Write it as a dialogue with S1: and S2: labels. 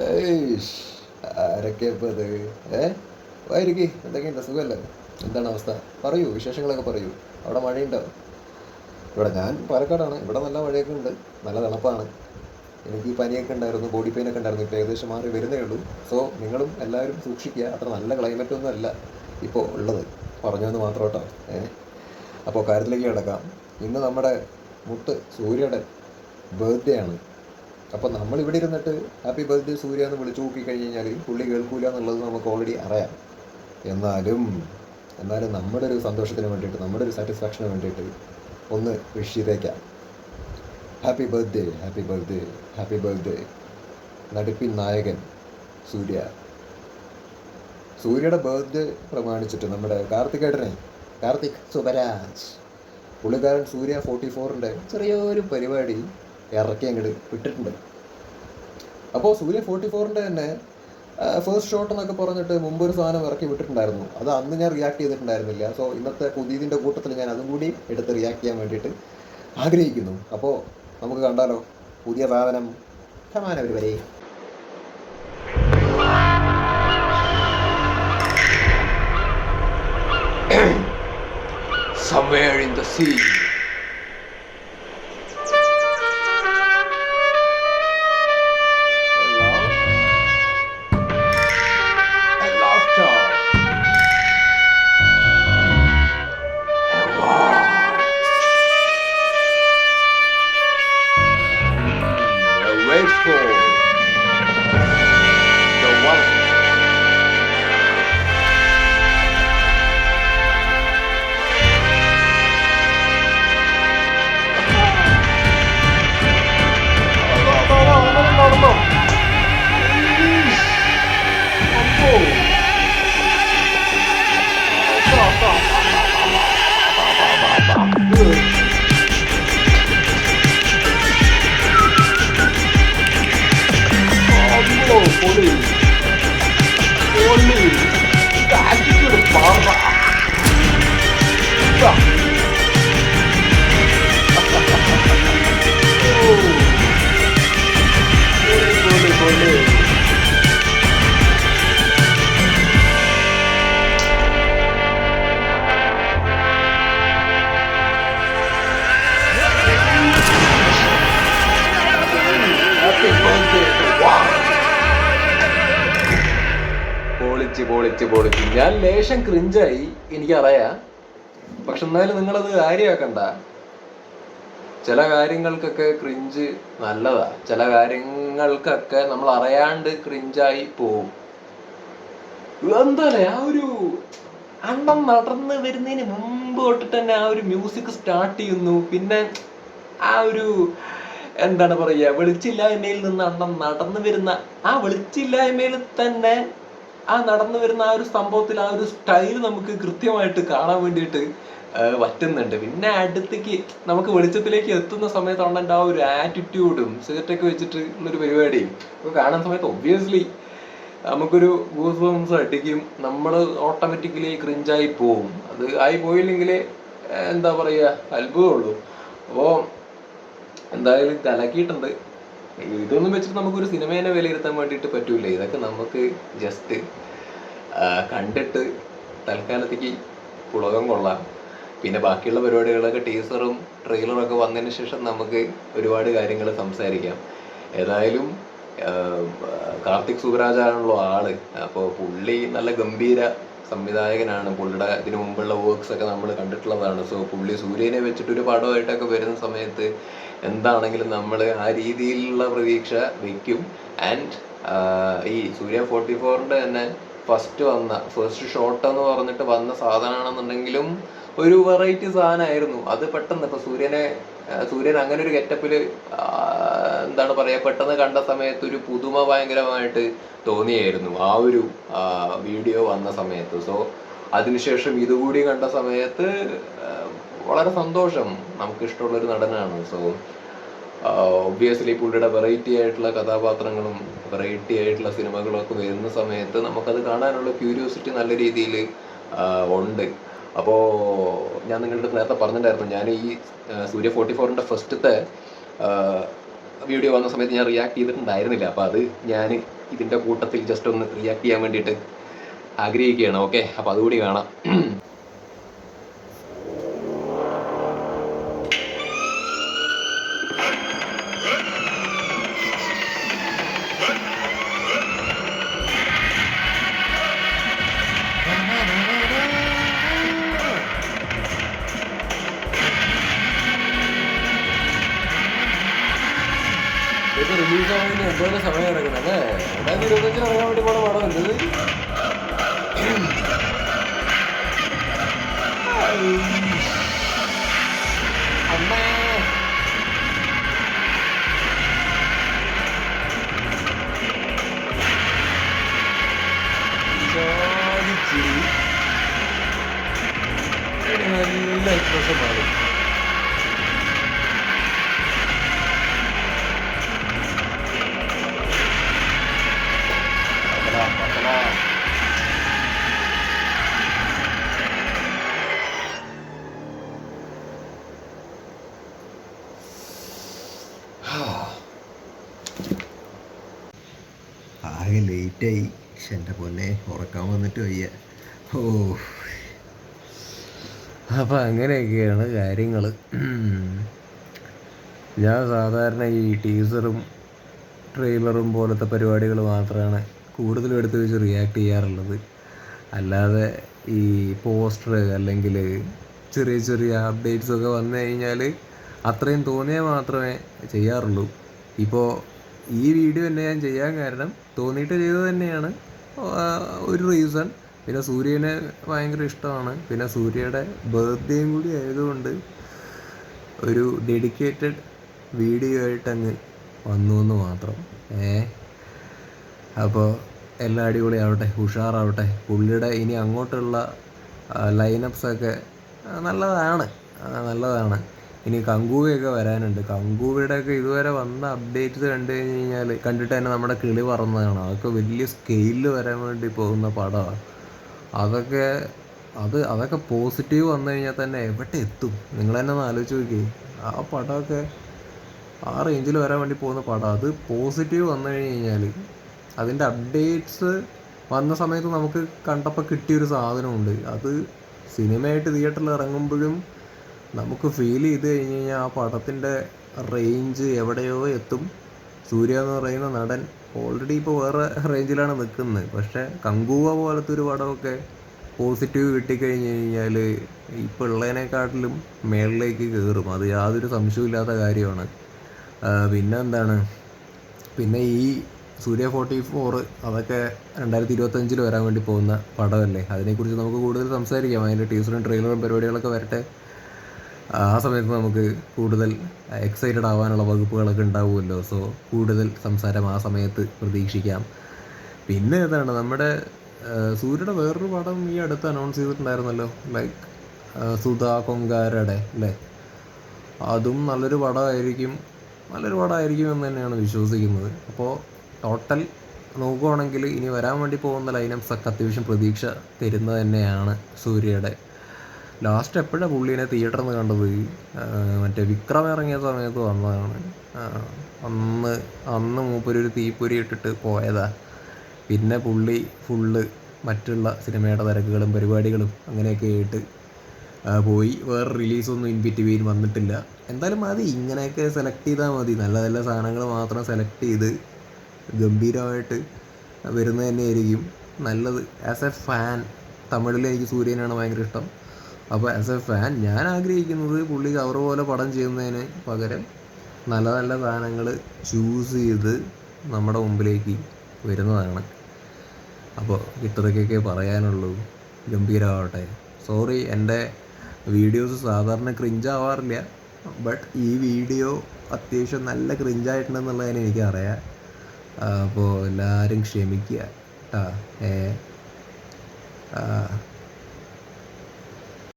S1: ഏയ്ഷ്, ആരൊക്കെ ഇപ്പൊ ഇത്? ഏ വായിരിക്ക്, എന്തൊക്കെയുണ്ട്? സുഖമല്ലേ? എന്താണ് അവസ്ഥ? പറയൂ, വിശേഷങ്ങളൊക്കെ പറയൂ. അവിടെ മഴയുണ്ടോ? ഇവിടെ ഞാൻ പാലക്കാടാണ്. ഇവിടെ നല്ല മഴയൊക്കെ ഉണ്ട്, നല്ല തണുപ്പാണ്. എനിക്ക് ഈ പനിയൊക്കെ ഉണ്ടായിരുന്നു, ബോഡി പെയിനൊക്കെ ഉണ്ടായിരുന്നു. ഇപ്പോൾ ഏകദേശം മാറി വരുന്നേ ഉള്ളൂ. സോ നിങ്ങളും എല്ലാവരും സൂക്ഷിക്കുക. അത്ര നല്ല ക്ലൈമറ്റൊന്നും അല്ല ഇപ്പോൾ ഉള്ളത്, പറഞ്ഞു എന്ന് മാത്രം കേട്ടോ. അപ്പോൾ കാര്യത്തിലേക്ക് കിടക്കാം. ഇന്ന് നമ്മുടെ സൂര്യയുടെ ബർത്ത്ഡേ ആണ്. അപ്പോൾ നമ്മൾ ഇവിടെ ഇരുന്നിട്ട് ഹാപ്പി ബർത്ത്ഡേ സൂര്യ എന്ന് വിളിച്ചു നോക്കി കഴിഞ്ഞ് കഴിഞ്ഞാൽ പുള്ളി കേൾക്കൂല എന്നുള്ളത് നമുക്ക് ഓൾറെഡി അറിയാം. എന്നാലും എന്നാലും നമ്മുടെ ഒരു സന്തോഷത്തിന് വേണ്ടിയിട്ട്, നമ്മുടെ ഒരു സാറ്റിസ്ഫാക്ഷന് വേണ്ടിയിട്ട് ഒന്ന് വിഷ് ചെയ്തേക്കാം. Happy birthday, happy birthday, happy birthday നടിപ്പിൻ നായകൻ സൂര്യ. സൂര്യയുടെ ബർത്ത്ഡേ പ്രമാണിച്ചിട്ട് നമ്മുടെ കാർത്തിക് സുബരാജ്, പുള്ളിക്കാരൻ സൂര്യ 44ൻ്റെ ചെറിയൊരു പരിപാടി ഇറക്കി അങ്ങോട്ട് വിട്ടിട്ടുണ്ട്. അപ്പോൾ സൂര്യ 44ൻ്റെ തന്നെ ഫസ്റ്റ് ഷോട്ട് എന്നൊക്കെ പറഞ്ഞിട്ട് മുമ്പൊരു സാധനം ഇറക്കി വിട്ടിട്ടുണ്ടായിരുന്നു. അത് അന്ന് ഞാൻ റിയാക്ട് ചെയ്തിട്ടുണ്ടായിരുന്നില്ല. സോ ഇന്നത്തെ പുതിയതിൻ്റെ കൂട്ടത്തിൽ ഞാൻ അതും കൂടി എടുത്ത് റിയാക്ട് ചെയ്യാൻ വേണ്ടിയിട്ട് ആഗ്രഹിക്കുന്നു. അപ്പോൾ നമുക്ക് കണ്ടാലോ പുതിയ സാധനം? സമാനവർ വരെ
S2: Somewhere in the sea. A love star. A war. A wakeful. The one. പൊളിച്ച് ഞാൻ ലേശം ക്രിഞ്ചായി, എനിക്കറിയാം. പക്ഷെ എന്നാലും നിങ്ങളത് കാര്യമാക്കണ്ട. ചില കാര്യങ്ങൾക്കൊക്കെ ക്രിഞ്ച് നല്ലതാ, ചില കാര്യങ്ങൾക്കൊക്കെ നമ്മൾ അറിയാണ്ട് ക്രിഞ്ചായി പോവും. എന്താ ആ ഒരു അണ്ണം നടന്ന് വരുന്നതിന് മുമ്പ് തൊട്ടിട്ട് തന്നെ ആ ഒരു മ്യൂസിക് സ്റ്റാർട്ട് ചെയ്യുന്നു. പിന്നെ ആ ഒരു എന്താണ് പറയുക, വെളിച്ചില്ലായ്മയിൽ നിന്ന് അണ്ണം നടന്നു വരുന്ന ആ വെളിച്ചില്ലായ്മയിൽ തന്നെ ആ നടന്നു വരുന്ന ആ ഒരു സംഭവത്തിൽ ആ ഒരു സ്റ്റൈൽ നമുക്ക് കൃത്യമായിട്ട് കാണാൻ വേണ്ടിയിട്ട് പറ്റുന്നുണ്ട്. പിന്നെ അടുത്തേക്ക് നമുക്ക് വെളിച്ചത്തിലേക്ക് എത്തുന്ന സമയത്ത് അണ്ണൻ്റെ ആ ഒരു ആറ്റിറ്റ്യൂഡും സിഗരറ്റൊക്കെ വെച്ചിട്ട് ഉള്ളൊരു പരിപാടിയും ഒക്കെ കാണുന്ന സമയത്ത് ഒബ്വിയസ്ലി നമുക്കൊരു ഗൂസ് ബംസ് അടിക്കും. നമ്മൾ ഓട്ടോമാറ്റിക്കലി ക്രിഞ്ചായി പോവും. അത് ആയി പോയില്ലെങ്കിൽ എന്താ പറയുക, അത്ഭുതമുള്ളൂ. അപ്പോൾ എന്തായാലും കലക്കിയിട്ടുണ്ട്. ഇതൊന്നും വെച്ചിട്ട് നമുക്കൊരു സിനിമേനെ വിലയിരുത്താൻ വേണ്ടിയിട്ട് പറ്റൂല. ഇതൊക്കെ നമുക്ക് ജസ്റ്റ് കണ്ടിട്ട് തൽക്കാലത്തേക്ക് പുളകം കൊള്ളാം. പിന്നെ ബാക്കിയുള്ള പരിപാടികളൊക്കെ ടീസറും ട്രെയിലറും ഒക്കെ വന്നതിന് ശേഷം നമുക്ക് ഒരുപാട് കാര്യങ്ങൾ സംസാരിക്കാം. ഏതായാലും കാർത്തിക് സുബരാജാണല്ലോ ആള്. അപ്പോൾ പുള്ളി നല്ല ഗംഭീര സംവിധായകനാണ്. പുള്ളിയുടെ ഇതിനു മുമ്പുള്ള വർക്ക്സ് ഒക്കെ നമ്മൾ കണ്ടിട്ടുള്ളതാണ്. സോ പുള്ളി സൂര്യനെ വെച്ചിട്ടൊരു പടമായിട്ടൊക്കെ വരുന്ന സമയത്ത് എന്താണെങ്കിലും നമ്മൾ ആ രീതിയിലുള്ള പ്രതീക്ഷ വയ്ക്കും. ആൻഡ് ഈ സൂര്യ 44ൻ്റെ തന്നെ ഫസ്റ്റ് ഷോട്ട് എന്ന് പറഞ്ഞിട്ട് വന്ന സാധനമാണെന്നുണ്ടെങ്കിലും ഒരു വെറൈറ്റി സാധനമായിരുന്നു. അത് പെട്ടെന്ന് ഇപ്പൊ സൂര്യൻ അങ്ങനെ ഒരു ഗെറ്റപ്പില് എന്താണ് പറയാ, പെട്ടെന്ന് കണ്ട സമയത്ത് ഒരു പുതുമ ഭയങ്കരമായിട്ട് തോന്നിയായിരുന്നു ആ ഒരു വീഡിയോ വന്ന സമയത്ത്. സോ അതിനുശേഷം ഇതുകൂടി കണ്ട സമയത്ത് വളരെ സന്തോഷം. നമുക്ക് ഇഷ്ടമുള്ളൊരു നടനാണ്. സോ ഒബ്വിയസ്ലി പുള്ളിയുടെ വെറൈറ്റി ആയിട്ടുള്ള കഥാപാത്രങ്ങളും വെറൈറ്റി ആയിട്ടുള്ള സിനിമകളും ഒക്കെ വരുന്ന സമയത്ത് നമുക്കത് കാണാനുള്ള ക്യൂരിയോസിറ്റി നല്ല രീതിയിൽ ഉണ്ട്. അപ്പോൾ ഞാൻ നിങ്ങളുടെ അടുത്ത് നേരത്തെ പറഞ്ഞിട്ടുണ്ടായിരുന്നു, ഞാൻ ഈ സൂര്യ 44ൻ്റെ ഫസ്റ്റത്തെ വീഡിയോ വന്ന സമയത്ത് ഞാൻ റിയാക്ട് ചെയ്തിട്ടുണ്ടായിരുന്നില്ല. അപ്പോൾ അത് ഞാൻ ഇതിൻ്റെ കൂട്ടത്തിൽ ജസ്റ്റ് ഒന്ന് റിയാക്ട് ചെയ്യാൻ വേണ്ടിയിട്ട് ആഗ്രഹിക്കുകയാണ്. ഓക്കെ, അപ്പോൾ അതുകൂടി കാണാം. ഇത് റിലീസ് ആവുന്നതിന് എന്തോരം സമയം ഇറങ്ങുന്നത് അല്ലേ? 2025 ഇറങ്ങാൻ വേണ്ടി പോണ പടമല്ലേ ഇത്? അമ്മേ ചിരി നല്ല എക്സ്പ്രഷൻ മാറും.
S1: ആകെ ലേറ്റായി. എൻ്റെ പൊന്നെ, ഉറക്കാൻ വന്നിട്ട് വയ്യ. ഓ, അപ്പം അങ്ങനെയൊക്കെയാണ് കാര്യങ്ങൾ. ഞാൻ സാധാരണ ഈ ടീസറും ട്രെയിലറും പോലത്തെ പരിപാടികൾ മാത്രമാണ് കൂടുതലും എടുത്ത് വെച്ച് റിയാക്ട് ചെയ്യാറുള്ളത്. അല്ലാതെ ഈ പോസ്റ്റർ അല്ലെങ്കിൽ ചെറിയ ചെറിയ അപ്ഡേറ്റ്സൊക്കെ വന്നു കഴിഞ്ഞാൽ അത്രയും തോന്നിയാൽ മാത്രമേ ചെയ്യാറുള്ളൂ. ഇപ്പോൾ ഈ വീഡിയോ തന്നെ ഞാൻ ചെയ്യാൻ കാരണം തോന്നിയിട്ട് ചെയ്തത് തന്നെയാണ് ഒരു റീസൺ. പിന്നെ സൂര്യനെ ഭയങ്കര ഇഷ്ടമാണ്. പിന്നെ സൂര്യയുടെ ബർത്ത്ഡേയും കൂടി ആയതുകൊണ്ട് ഒരു ഡെഡിക്കേറ്റഡ് വീഡിയോ ആയിട്ടങ്ങ് വന്നു എന്ന് മാത്രം. അപ്പോൾ എല്ലാം അടിപൊളിയാവട്ടെ, ഉഷാറാവട്ടെ. പുള്ളിയുടെ ഇനി അങ്ങോട്ടുള്ള ലൈനപ്സൊക്കെ നല്ലതാണ്. ഇനി കങ്കൂവയൊക്കെ വരാനുണ്ട്. കങ്കൂവയുടെയൊക്കെ ഇതുവരെ വന്ന അപ്ഡേറ്റ്സ് കണ്ടിട്ട് തന്നെ നമ്മുടെ കിളി പറന്നതാണ്. അതൊക്കെ വലിയ സ്കെയിലിൽ വരാൻ വേണ്ടി പോകുന്ന പടമാണ്. അതൊക്കെ പോസിറ്റീവ് വന്നു കഴിഞ്ഞാൽ തന്നെ എവിടെ എത്തും നിങ്ങൾ തന്നെ ഒന്ന് ആലോചിച്ച് നോക്കി. ആ പടമൊക്കെ ആ റേഞ്ചിൽ വരാൻ വേണ്ടി പോകുന്ന പടം. അത് പോസിറ്റീവ് വന്നു കഴിഞ്ഞാൽ അതിൻ്റെ അപ്ഡേറ്റ്സ് വന്ന സമയത്ത് നമുക്ക് കണ്ടപ്പോൾ കിട്ടിയൊരു സാധനമുണ്ട്. അത് സിനിമയായിട്ട് തിയേറ്ററിൽ ഇറങ്ങുമ്പോഴും നമുക്ക് ഫീൽ ചെയ്ത് കഴിഞ്ഞ് കഴിഞ്ഞാൽ ആ പടത്തിൻ്റെ റേഞ്ച് എവിടെയോ എത്തും. സൂര്യ എന്ന് പറയുന്ന നടൻ ഓൾറെഡി ഇപ്പോൾ വേറെ റേഞ്ചിലാണ് നിൽക്കുന്നത്. പക്ഷേ കങ്കൂവ പോലത്തെ ഒരു പടമൊക്കെ പോസിറ്റീവ് കിട്ടിക്കഴിഞ്ഞ് കഴിഞ്ഞാൽ ഇപ്പോൾ ഉള്ളതിനെക്കാട്ടിലും മേളിലേക്ക് കയറും. അത് യാതൊരു സംശയമില്ലാത്ത കാര്യമാണ്. പിന്നെ ഈ സൂര്യ 44 അതൊക്കെ 2025 വരാൻ വേണ്ടി പോകുന്ന പടമല്ലേ. അതിനെക്കുറിച്ച് നമുക്ക് കൂടുതൽ സംസാരിക്കാം. അതിൻ്റെ ടീസറും ട്രെയിലറും പരിപാടികളൊക്കെ വരട്ടെ. ആ സമയത്ത് നമുക്ക് കൂടുതൽ എക്സൈറ്റഡ് ആവാനുള്ള വകുപ്പുകളൊക്കെ ഉണ്ടാവുമല്ലോ. സോ കൂടുതൽ സംസാരം ആ സമയത്ത് പ്രതീക്ഷിക്കാം. പിന്നെ നമ്മുടെ സൂര്യയുടെ വേറൊരു പടം ഈ അടുത്ത് അനൗൺസ് ചെയ്തിട്ടുണ്ടായിരുന്നല്ലോ, ലൈക്ക് സുധാ കൊങ്കാരയുടെ അല്ലേ. അതും നല്ലൊരു പടമായിരിക്കും എന്ന് തന്നെയാണ് വിശ്വസിക്കുന്നത്. അപ്പോൾ ടോട്ടൽ നോക്കുകയാണെങ്കിൽ ഇനി വരാൻ വേണ്ടി പോകുന്ന ലൈനപ്സൊക്കെ അത്യാവശ്യം പ്രതീക്ഷ തരുന്നത് തന്നെയാണ് സൂര്യയുടെ. ലാസ്റ്റ് എപ്പോഴാണ് പുള്ളീനെ തിയേറ്ററിൽ നിന്ന് കണ്ടത്? മറ്റേ വിക്രം ഇറങ്ങിയ സമയത്ത് വന്നതാണ്. അന്ന് മൂപ്പരൊരു തീപ്പൊരി ഇട്ടിട്ട് പോയതാ. പിന്നെ പുള്ളി ഫുള്ള് മറ്റുള്ള സിനിമയുടെ തിരക്കുകളും പരിപാടികളും അങ്ങനെയൊക്കെ ആയിട്ട് പോയി. വേറെ റിലീസൊന്നും ഇൻ ബിറ്റ്വീൻ വന്നിട്ടില്ല. എന്തായാലും മതി, ഇങ്ങനെയൊക്കെ സെലക്ട് ചെയ്താൽ മതി. നല്ല നല്ല സാധനങ്ങൾ മാത്രം സെലക്ട് ചെയ്ത് ഗംഭീരമായിട്ട് വരുന്നത് തന്നെയായിരിക്കും നല്ലത്. ആസ് എ ഫാൻ, തമിഴിൽ എനിക്ക് സൂര്യനാണ് ഭയങ്കര ഇഷ്ടം. അപ്പോൾ ആസ് എ ഫാൻ ഞാൻ ആഗ്രഹിക്കുന്നത് പുള്ളി കവർ പോലെ പടം ചെയ്യുന്നതിന് പകരം നല്ല നല്ല സാധനങ്ങൾ ചൂസ് ചെയ്ത് നമ്മുടെ മുമ്പിലേക്ക് വരുന്നതാണ്. അപ്പോൾ ഇത്രയ്ക്കൊക്കെ പറയാനുള്ളൂ. ഗംഭീരമാവട്ടെ. സോറി, എൻ്റെ വീഡിയോസ് സാധാരണ ക്രിഞ്ചാവാറില്ല. ബട്ട് ഈ വീഡിയോ അത്യാവശ്യം നല്ല ക്രിഞ്ചായിട്ടുണ്ടെന്നുള്ളതിന് എനിക്കറിയാം. അപ്പോൾ എല്ലാവരും ക്ഷമിക്കുക കേട്ടോ.